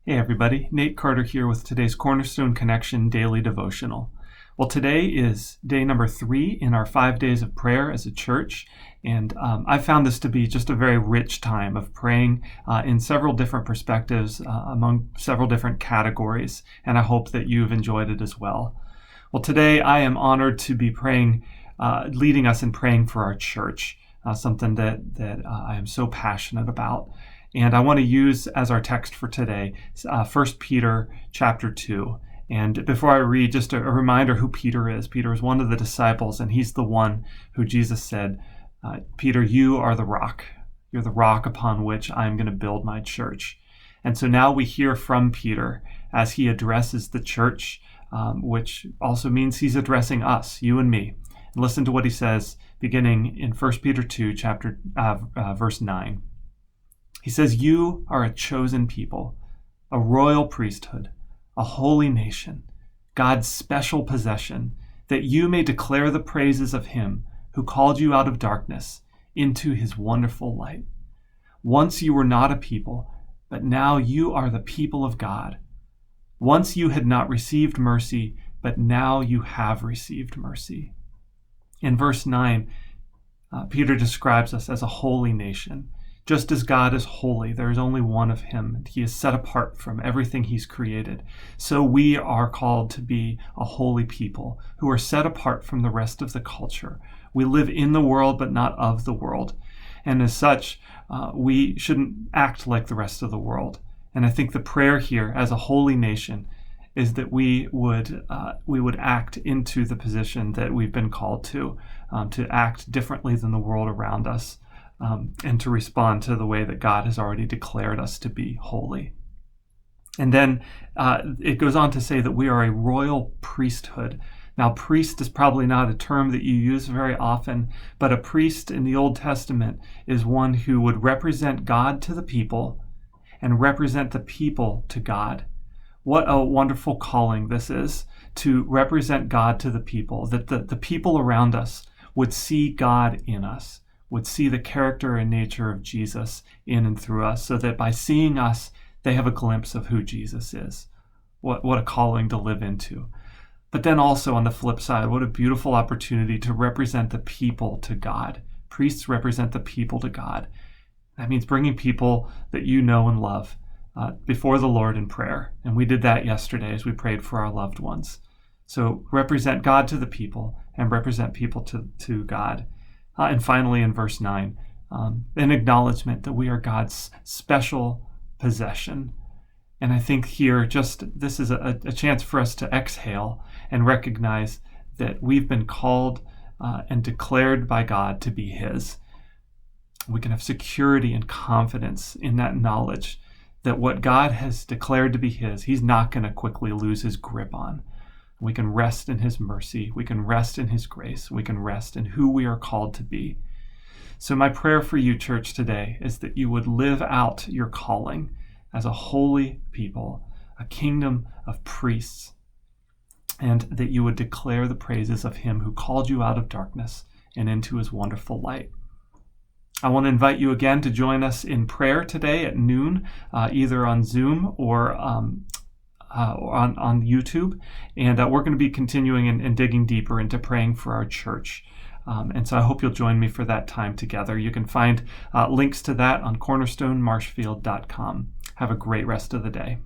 Hey everybody, Nate Carter here with today's Cornerstone Connection Daily Devotional. Well, today is day number 3 in our 5 days of prayer as a church, and I found this to be just a very rich time of praying in several different perspectives among several different categories, and I hope that you've enjoyed it as well. Well, today I am honored to be praying, leading us in praying for our church, something that I am so passionate about. And I want to use as our text for today, 1 Peter chapter 2. And before I read, just a reminder who Peter is. Peter is one of the disciples, and he's the one who Jesus said, Peter, you are the rock. You're the rock upon which I'm going to build my church. And so now we hear from Peter as he addresses the church, which also means he's addressing us, you and me. And listen to what he says, beginning in 1 Peter 2, verse 9. He says, you are a chosen people, a royal priesthood, a holy nation, God's special possession, that you may declare the praises of him who called you out of darkness into his wonderful light. Once you were not a people, but now you are the people of God. Once you had not received mercy, but now you have received mercy. In verse 9, Peter describes us as a holy nation. Just as God is holy, there is only one of him, and he is set apart from everything he's created. So we are called to be a holy people who are set apart from the rest of the culture. We live in the world, but not of the world. And as such, we shouldn't act like the rest of the world. And I think the prayer here as a holy nation is that we would act into the position that we've been called to act differently than the world around us. And to respond to the way that God has already declared us to be holy. And then it goes on to say that we are a royal priesthood. Now, priest is probably not a term that you use very often, but a priest in the Old Testament is one who would represent God to the people and represent the people to God. What a wonderful calling this is, to represent God to the people, that the people around us would see God in us, would see the character and nature of Jesus in and through us, so that by seeing us, they have a glimpse of who Jesus is. What a calling to live into. But then also on the flip side, what a beautiful opportunity to represent the people to God. Priests represent the people to God. That means bringing people that you know and love before the Lord in prayer. And we did that yesterday as we prayed for our loved ones. So represent God to the people and represent people to God. And finally, in verse 9, an acknowledgement that we are God's special possession. And I think here, this is a chance for us to exhale and recognize that we've been called and declared by God to be his. We can have security and confidence in that knowledge that what God has declared to be his, he's not going to quickly lose his grip on. We can rest in his mercy. We can rest in his grace. We can rest in who we are called to be. So my prayer for you, church, today is that you would live out your calling as a holy people, a kingdom of priests, and that you would declare the praises of him who called you out of darkness and into his wonderful light. I want to invite you again to join us in prayer today at noon, either on Zoom or on YouTube, and we're going to be continuing and digging deeper into praying for our church. And so I hope you'll join me for that time together. You can find links to that on cornerstonemarshfield.com. Have a great rest of the day.